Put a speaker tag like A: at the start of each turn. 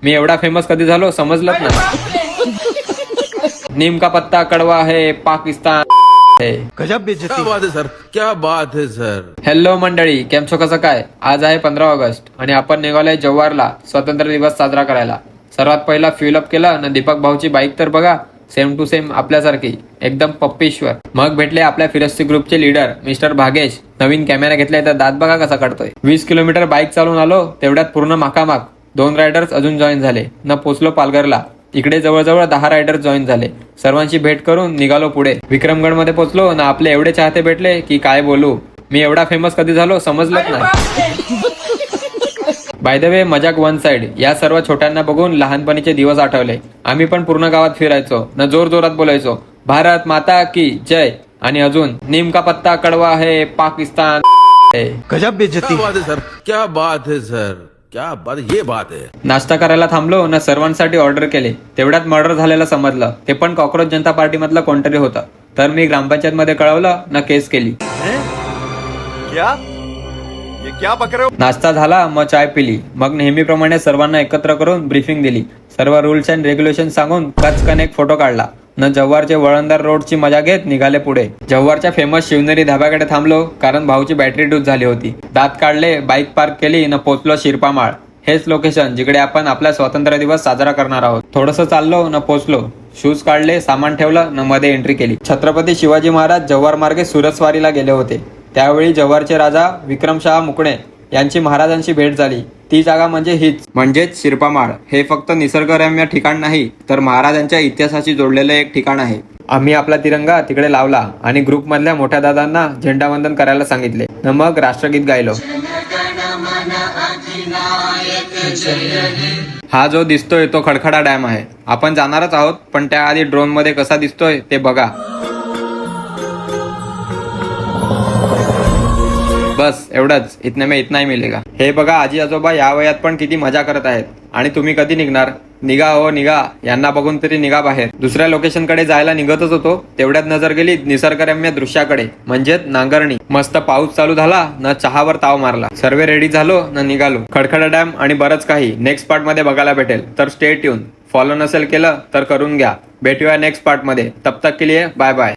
A: मी एवढा फेमस कधी झालो समजलंच ना. नीम का पत्ता कड़वा है पाकिस्तान है.
B: गजब बेइज्जती.
C: क्या बात है सर, क्या बात है सर.
A: हॅलो मंडळी, केम छो, कसं काय? आज आहे 15 ऑगस्ट आणि आपण निघालोय जव्हारला स्वातंत्र्य दिवस साजरा करायला. सर्वात पहिला फ्युल अप केला ना दिपक भाऊची बाईक तर बघा सेम टू सेम आपल्यासारखी एकदम पप्पीश्वर. मग भेटले आपल्या फिरस्ती ग्रुपचे लीडर मिस्टर भागेश. नवीन कॅमेरा घेतलाय तर दात बघा कसा काढतोय. 20 किलोमीटर बाईक चालून आलो तेवढ्यात पूर्ण माकामाक 2 रायडर्स अजून जॉईन झाले न पोचलो पालघरला. इकडे जवळजवळ 10 रायडर्स जॉईन झाले. सर्वांची भेट करून निघालो पुढे. विक्रमगड मध्ये पोचलो ना आपले एवढे चाहते भेटले की काय बोलू. मी एवढा फेमस कधी झालो समजलंच नाही. बाय द वे, मजाक वन साइड. या सर्व छोट्यांना बघून लहानपणीचे दिवस आठवले. आम्ही पण पूर्ण गावात फिरायचो न जोर जोरात बोलायचो भारत माता की जय आणि अजून नीम का पत्ता कड़वा है पाकिस्तान है.
B: गजब बेइज्जती.
C: क्या बात है सर, क्या बात है सर, क्या बात, ये बात है.
A: नाश्ता करायला थांबलो ना सर्वांसाठी ऑर्डर केले. तेवढ्यात मर्डर झालेलं समजलं. ते पण कॉक्रोच जनता पार्टी मधलं कोणतरी होतं. तर मी ग्रामपंचायत मध्ये कळवलं ना केस केली.
B: क्या ये क्या बक रहे हो?
A: नाश्ता झाला मग चाय पिली. मग नेहमीप्रमाणे सर्वांना एकत्र करून ब्रीफिंग दिली. सर्व रूल्स अँड रेग्युलेशन सांगून कचकन एक फोटो काढला न जव्हारचे वळणदार रोडची मजा घेत निघाले पुढे. जव्हारच्या फेमस शिवनेरी धाब्याकडे थांबलो कारण भाऊची बॅटरी डूज झाली होती. दात काढले, बाईक पार्क केली न पोचलो शिरपामाळ. हेच लोकेशन जिकडे आपण आपला स्वातंत्र्य दिवस साजरा करणार आहोत. थोडस चाललो न पोचलो. शूज काढले, सामान ठेवलं न मध्ये एंट्री केली. छत्रपती शिवाजी महाराज जव्हार मार्गे सुरतस्वारीला गेले होते. त्यावेळी जव्हारचे राजा विक्रमशाह मुकणे यांची महाराजांची भेट झाली. ती जागा म्हणजे हीच, म्हणजेच शिरपामाळ. हे फक्त निसर्गरम्य ठिकाण नाही तर महाराजांच्या इतिहासाशी जोडलेलं एक ठिकाण आहे. आम्ही आपला तिरंगा तिकडे लावला आणि ग्रुप मधल्या मोठ्या दादांना झेंडावंदन करायला सांगितले न मग राष्ट्रगीत गायलो. हा जो दिसतोय तो खडखडा डॅम आहे. आपण जाणारच आहोत पण त्याआधी ड्रोन मध्ये कसा दिसतोय ते बघा. बस एवढंच. इतने में इतना ही मिलेगा. हे बघा आजी आजोबा या वयात पण किती मजा करत आहेत. आणि तुम्ही कधी निघणार? निघा हो निघा. यांना बघून तरी निघा बाहेर. दुसऱ्या लोकेशन कडे जायला निघतच होतो तेवढ्यात नजर गेली निसर्गरम्य दृश्याकडे म्हणजेच नांगरणी. मस्त पाऊस चालू झाला न चहावर ताव मारला. सर्व रेडी झालो न निघालो. खडखडा डॅम आणि बरंच काही नेक्स्ट पार्ट मध्ये बघायला भेटेल. तर स्टे ट्यून. फॉलो नसेल केलं तर करून घ्या. भेटूया नेक्स्ट पार्ट मध्ये. तब तक के लिए बाय बाय.